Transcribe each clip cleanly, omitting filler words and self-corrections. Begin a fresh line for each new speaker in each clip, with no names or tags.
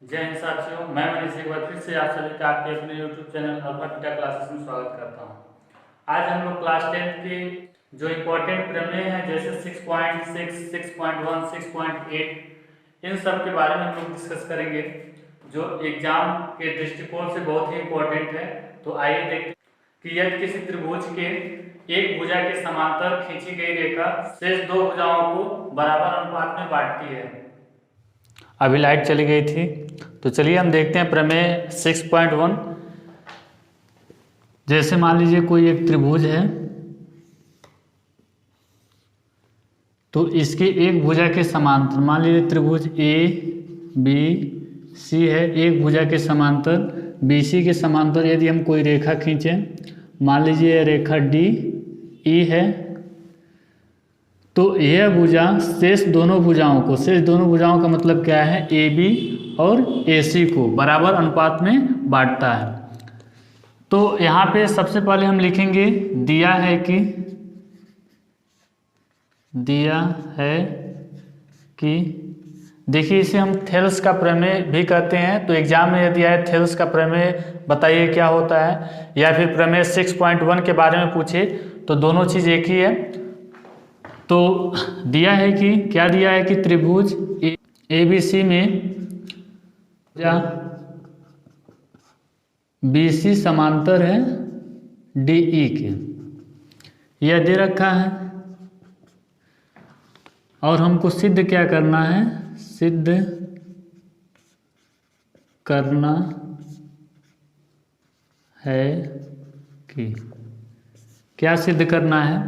जय हिंद साथियों, मैं मनीष एक बार फिर से आप सभी का आपके अपने YouTube channel alpha beta classes में स्वागत करता हूं। आज हम लोग क्लास 10 के जो इम्पोर्टेंट प्रमेय हैं जैसे 6.6, 6.1, 6.8 इन सब के बारे में हम लोग डिस्कस करेंगे जो एग्जाम के दृष्टिकोण से बहुत ही इम्पोर्टेंट है। तो आइए देखते हैं कि यदि किसी त्रिभुज के एक भुजा के समांतर खींची गई रेखा शेष दो भुजाओं को बराबर अनुपात में बांटती है। अभी लाइट चली गई थी, तो चलिए हम देखते हैं प्रमेय 6.1। जैसे मान लीजिए कोई एक त्रिभुज है, तो इसके एक भुजा के समांतर, मान लीजिए त्रिभुज ए बी सी है, एक भुजा के समांतर बी सी के समांतर यदि हम कोई रेखा खींचें, मान लीजिए रेखा डी ई है, तो यह भुजा शेष दोनों भुजाओं का मतलब क्या है, ए बी और ए सी को बराबर अनुपात में बांटता है। तो यहाँ पे सबसे पहले हम लिखेंगे दिया है कि देखिए इसे हम थेल्स का प्रमेय भी कहते हैं। तो एग्जाम में यदि आए थेल्स का प्रमेय बताइए क्या होता है, या फिर प्रमेय 6.1 के बारे में पूछे तो दोनों चीज़ एक ही है। तो दिया है कि क्या दिया है कि त्रिभुज ए बी सी में बी सी समांतर है डी ई के, यह दे रखा है। और हमको सिद्ध क्या करना है, सिद्ध करना है कि क्या सिद्ध करना है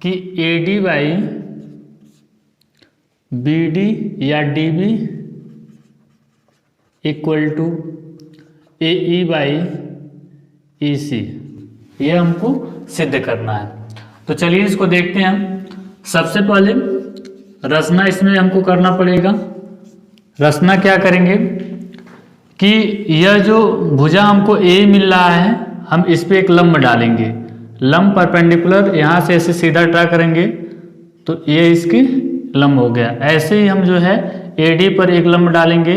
कि A D by B D या D B equal to A E by E C, यह हमको सिद्ध करना है। तो चलिए इसको देखते हैं हम। सबसे पहले रचना इसमें हमको करना पड़ेगा। रचना क्या करेंगे कि यह जो भुजा हमको ए मिल रहा है, हम इस पे एक लंब डालेंगे, लंब परपेंडिकुलर, यहाँ से ऐसे सीधा ड्रा करेंगे तो ये इसके लंब हो गया। ऐसे ही हम जो है ए डी पर एक लंब डालेंगे,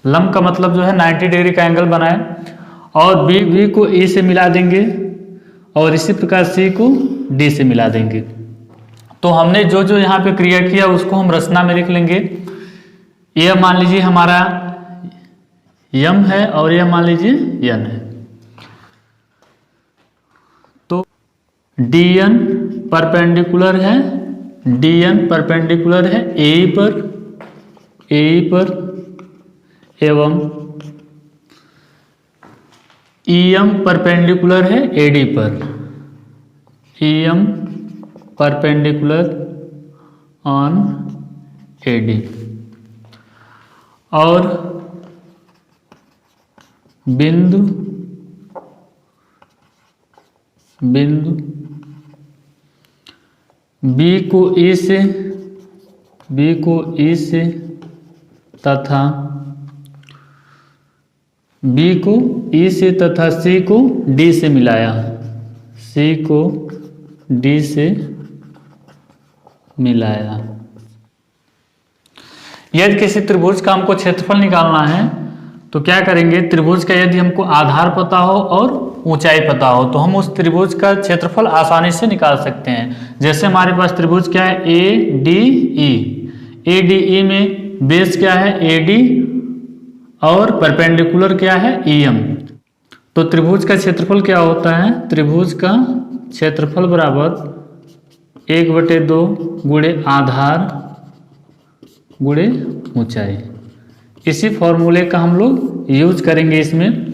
लंब का मतलब जो है 90 डिग्री का एंगल बनाए, और बी को ए से मिला देंगे और इसी प्रकार सी को डी से मिला देंगे। तो हमने जो जो यहाँ पे क्रिया किया उसको हम रचना में लिख लेंगे। यह मान लीजिए हमारा यम है और यह मान लीजिए यन है। तो डी एन परपेंडिकुलर है, डी एन परपेंडिकुलर है ए पर एवं ई एम परपेंडिकुलर है ए डी पर, E M perpendicular on A D, और बिंदु बी को ई से तथा बी को ई से तथा सी को डी से मिलाया, सी को डी से मिलाया। यदि किसी त्रिभुज का हमको क्षेत्रफल निकालना है तो क्या करेंगे, त्रिभुज का यदि हमको आधार पता हो और ऊंचाई पता हो तो हम उस त्रिभुज का क्षेत्रफल आसानी से निकाल सकते हैं। जैसे हमारे पास त्रिभुज क्या है, ए डी ई में बेस क्या है ए डी और परपेंडिकुलर क्या है ई एम। तो त्रिभुज का क्षेत्रफल क्या होता है, त्रिभुज का क्षेत्रफल बराबर 1/2 गुणे आधार गुणे ऊंचाई। इसी फॉर्मूले का हम लोग यूज करेंगे इसमें।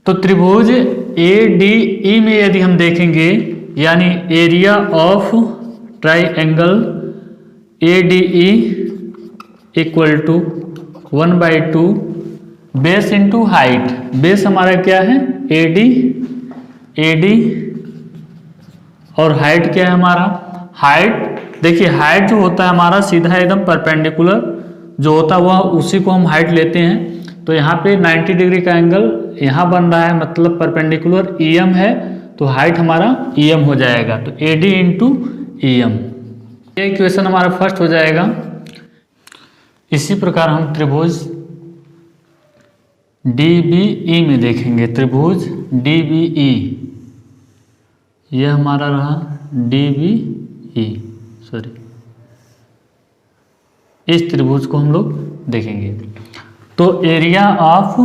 तो त्रिभुज ए डी ई में यदि हम देखेंगे, यानी area of triangle A D E equal to 1/2 base into height. Base हमारा क्या है ए डी और हाइट क्या है हमारा, हाइट देखिए हाइट जो होता है हमारा सीधा एकदम परपेंडिकुलर जो होता है वह उसी को हम हाइट लेते हैं। तो यहाँ पे 90 डिग्री का एंगल यहाँ बन रहा है, मतलब परपेंडिकुलर ई एम है, तो हाइट हमारा ई एम हो जाएगा। तो A D into E M, ये इक्वेशन हमारा फर्स्ट हो जाएगा। इसी प्रकार हम त्रिभुज DBE में देखेंगे। त्रिभुज DBE, यह हमारा रहा DBE, सॉरी, इस त्रिभुज को हम लोग देखेंगे। तो एरिया ऑफ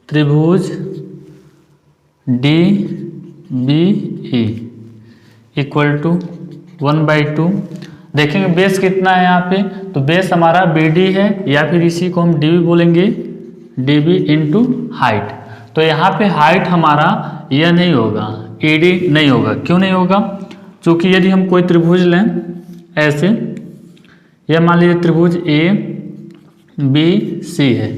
त्रिभुज DBE इक्वल टू 1/2। देखेंगे बेस कितना है यहाँ पे, तो बेस हमारा BD है, या फिर इसी को हम DB बोलेंगे, DB इंटू हाइट। तो यहाँ पे हाइट हमारा यह नहीं होगा, AD नहीं होगा। क्यों नहीं होगा? क्योंकि यदि हम कोई त्रिभुज लें ऐसे, यह मान लीजिए त्रिभुज ABC है,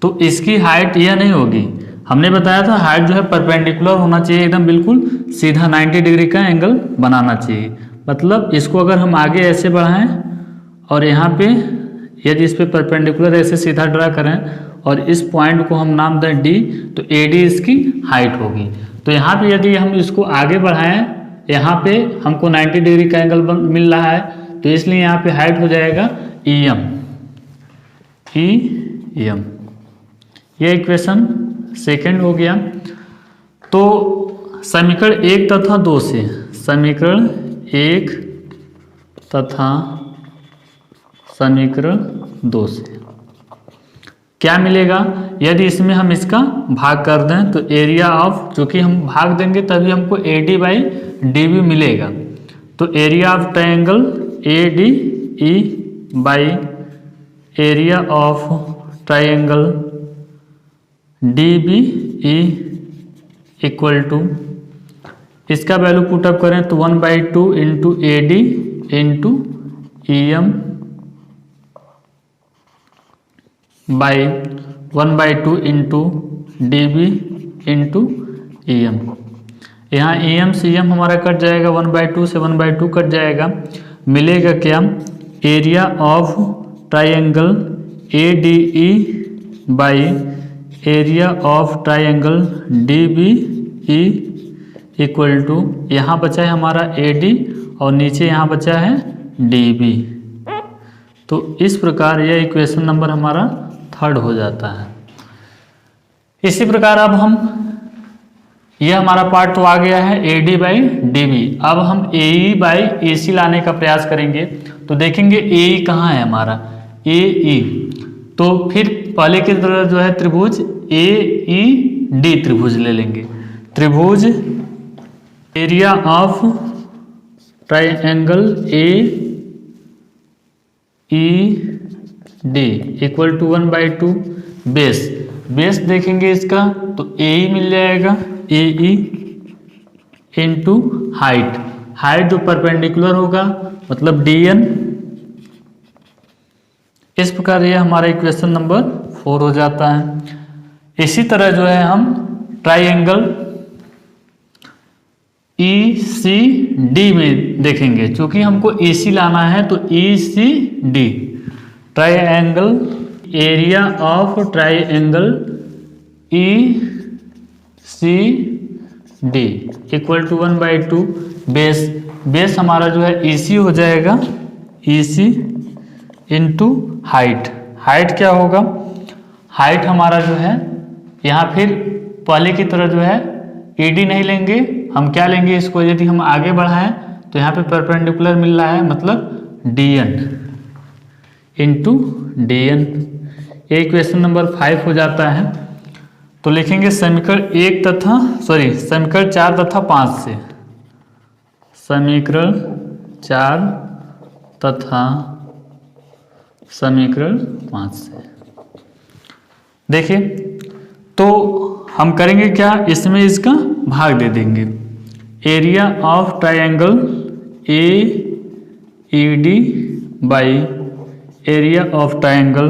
तो इसकी हाइट यह नहीं होगी। हमने बताया था हाइट जो है परपेंडिकुलर होना चाहिए, एकदम बिल्कुल सीधा 90 डिग्री का एंगल बनाना चाहिए। मतलब इसको अगर हम आगे ऐसे बढ़ाएं और यहाँ पे यदि इस पे परपेंडिकुलर ऐसे सीधा ड्रा करें और इस पॉइंट को हम नाम दें D, तो AD इसकी हाइट होगी। तो यहाँ पे यदि हम इसको आगे बढ़ाएं, यहाँ पे हमको 90 डिग्री का एंगल मिल रहा है, तो इसलिए यहाँ पे हाइट हो जाएगा EM। यह इक्वेशन सेकंड हो गया। तो समीकरण 1 तथा 2 से, समीकरण 1 तथा समीकरण 2 से क्या मिलेगा? यदि इसमें हम इसका भाग कर दें तो एरिया ऑफ, चूंकि हम भाग देंगे तभी हमको AD/DB मिलेगा। तो area of triangle ADE by area of triangle DBE equal to, इसका वैल्यू पुटअप करें तो 1/2 into AD into EM by 1/2 into DB into EM। यहाँ EM से EM हमारा कट जाएगा, 1/2 से 1/2 कट जाएगा। मिलेगा क्या? Area of triangle ADE by area of triangle DBE equal to, यहाँ बचा है हमारा AD और नीचे यहाँ बचा है DB। तो इस प्रकार यह इक्वेशन नंबर हमारा थर्ड हो जाता है। इसी प्रकार अब हम, यह हमारा पार्ट तो आ गया है AD/DB। अब हम AE/AC लाने का प्रयास करेंगे। तो देखेंगे AE कहाँ है हमारा, AE। तो फिर पहले की तरह जो है त्रिभुज AED त्रिभुज ले लेंगे। त्रिभुज area of triangle AED equal to 1/2 base देखेंगे इसका तो AE मिल जाएगा, AE इंटू हाइट जो परपेंडिकुलर होगा मतलब DN। इस प्रकार यह हमारा इक्वेशन नंबर 4 हो जाता है। इसी तरह जो है हम ट्रायंगल ECD में देखेंगे, क्योंकि हमको AC लाना है तो ECD triangle area of triangle ECD equal to 1/2 base हमारा जो है EC हो जाएगा, EC इंटू हाइट क्या होगा? हाइट हमारा जो है यहाँ फिर पहले की तरह जो है AD नहीं लेंगे, हम क्या लेंगे इसको, यदि हम आगे बढ़ाएं तो यहाँ पे परपेंडिकुलर मिल रहा है मतलब DN इंटू DN। ये इक्वेशन नंबर 5 हो जाता है। तो लिखेंगे समीकरण 4 तथा 5 से, समीकरण 4 तथा समीकरण 5 से देखिए। तो हम करेंगे क्या, इसमें इसका भाग दे देंगे। Area of triangle AED by area of triangle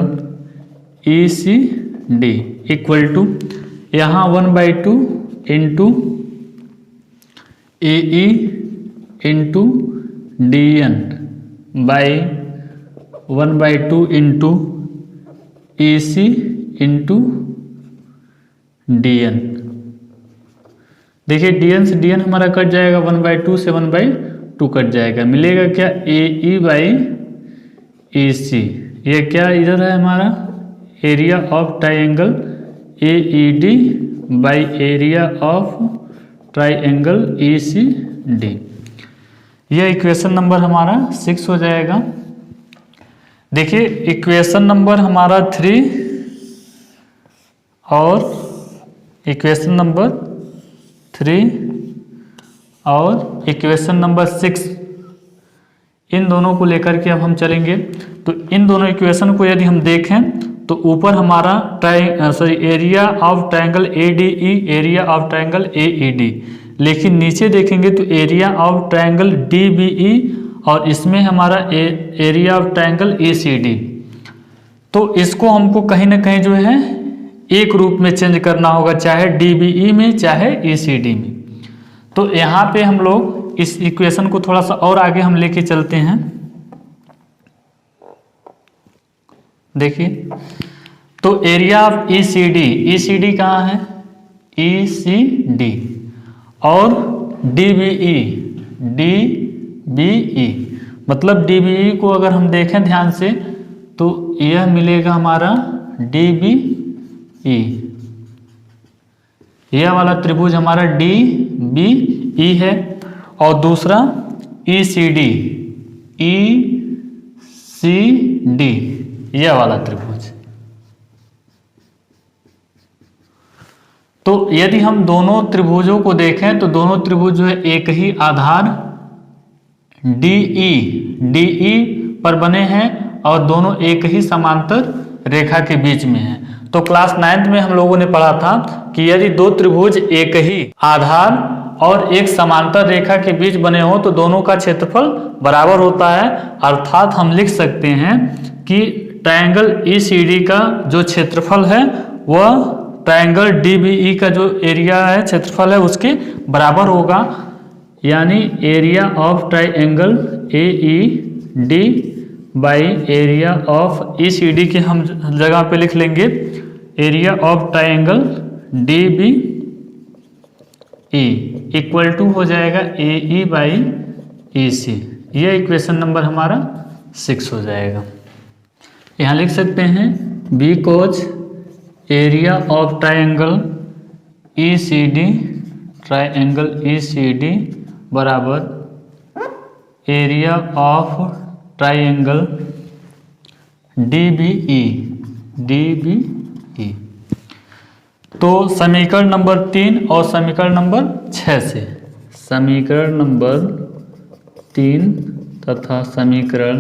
ECD equal to, यहाँ 1/2 into AE into DN by 1/2 into EC into DN। देखिए DN से DN हमारा कट जाएगा, 1/2 से 1/2 कट जाएगा। मिलेगा क्या, AE/EC ये क्या इधर है हमारा area of triangle AED by area of triangle ECD। यह इक्वेशन नंबर हमारा 6 हो जाएगा। देखिए इक्वेशन नंबर हमारा 3 और इक्वेशन नंबर 3 और इक्वेशन नंबर 6, इन दोनों को लेकर के अब हम चलेंगे। तो इन दोनों इक्वेशन को यदि हम देखें तो ऊपर हमारा area of triangle ADE, area of triangle AED, लेकिन नीचे देखेंगे तो एरिया ऑफ ट्रायंगल DBE और इसमें हमारा एरिया ऑफ ट्रायंगल ECD। तो इसको हमको कहीं ना कहीं जो है एक रूप में चेंज करना होगा, चाहे DBE में चाहे ECD में। तो यहाँ पे हम लोग इस इक्वेशन को थोड़ा सा और आगे हम लेके चलते हैं। देखिए तो एरिया ऑफ ECD कहाँ है, ECD, और DBE मतलब DBE को अगर हम देखें ध्यान से तो यह मिलेगा हमारा DBE। यह वाला त्रिभुज हमारा DBE है और दूसरा ECD यह वाला त्रिभुज। तो यदि हम दोनों त्रिभुजों को देखें तो दोनों त्रिभुज जो है एक ही आधार DE पर बने हैं और दोनों एक ही समांतर रेखा के बीच में हैं। तो क्लास 9th में हम लोगों ने पढ़ा था कि यदि दो त्रिभुज एक ही आधार और एक समांतर रेखा के बीच बने हो तो दोनों का क्षेत्रफल बराबर होता है। अर्थात हम लिख सकते हैं कि ट्रायंगल ECD का जो क्षेत्रफल है वह ट्रायंगल DBE का जो एरिया है क्षेत्रफल है उसके बराबर होगा। यानी area of triangle AED by area of ECD के हम जगह पे लिख लेंगे area of triangle DBE equal to हो जाएगा AE बाई EC। यह इक्वेशन नंबर हमारा 6 हो जाएगा। यहाँ लिख सकते हैं because area of triangle ECD बराबर एरिया ऑफ ट्रायंगल DBE। तो समीकरण नंबर 3 और समीकरण नंबर 6 से, समीकरण नंबर 3 तथा समीकरण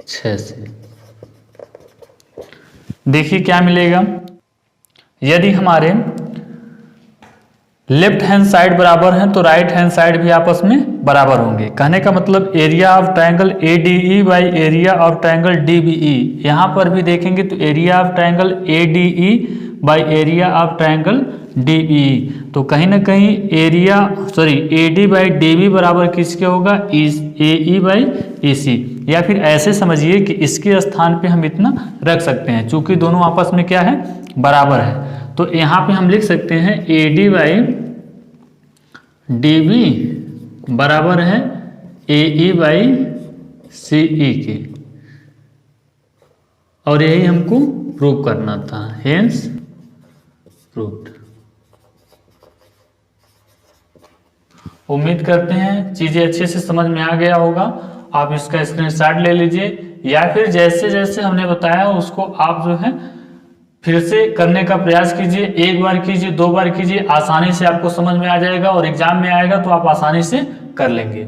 6 से देखिए क्या मिलेगा। यदि हमारे लेफ्ट हैंड साइड बराबर है तो राइट हैंड साइड भी आपस में बराबर होंगे। कहने का मतलब area of triangle ADE by area of triangle DBE, यहाँ पर भी देखेंगे तो area of triangle ADE by area of triangle DBE। तो कहीं ना कहीं AD बाई DB बराबर किसके होगा, AE बाई EC। या फिर ऐसे समझिए कि इसके स्थान पे हम इतना रख सकते हैं, चूंकि दोनों आपस में क्या है, बराबर है। तो यहाँ पे हम लिख सकते हैं AD बाई DB बराबर है AE बाई CE के, और यही हमको प्रूव करना था, हेंस प्रूव्ड। उम्मीद करते हैं चीजें अच्छे से समझ में आ गया होगा। आप इसका स्क्रीनशॉट ले लीजिए या फिर जैसे जैसे हमने बताया उसको आप जो है फिर से करने का प्रयास कीजिए। एक बार कीजिए, 2 बार कीजिए, आसानी से आपको समझ में आ जाएगा और एग्जाम में आएगा तो आप आसानी से कर लेंगे।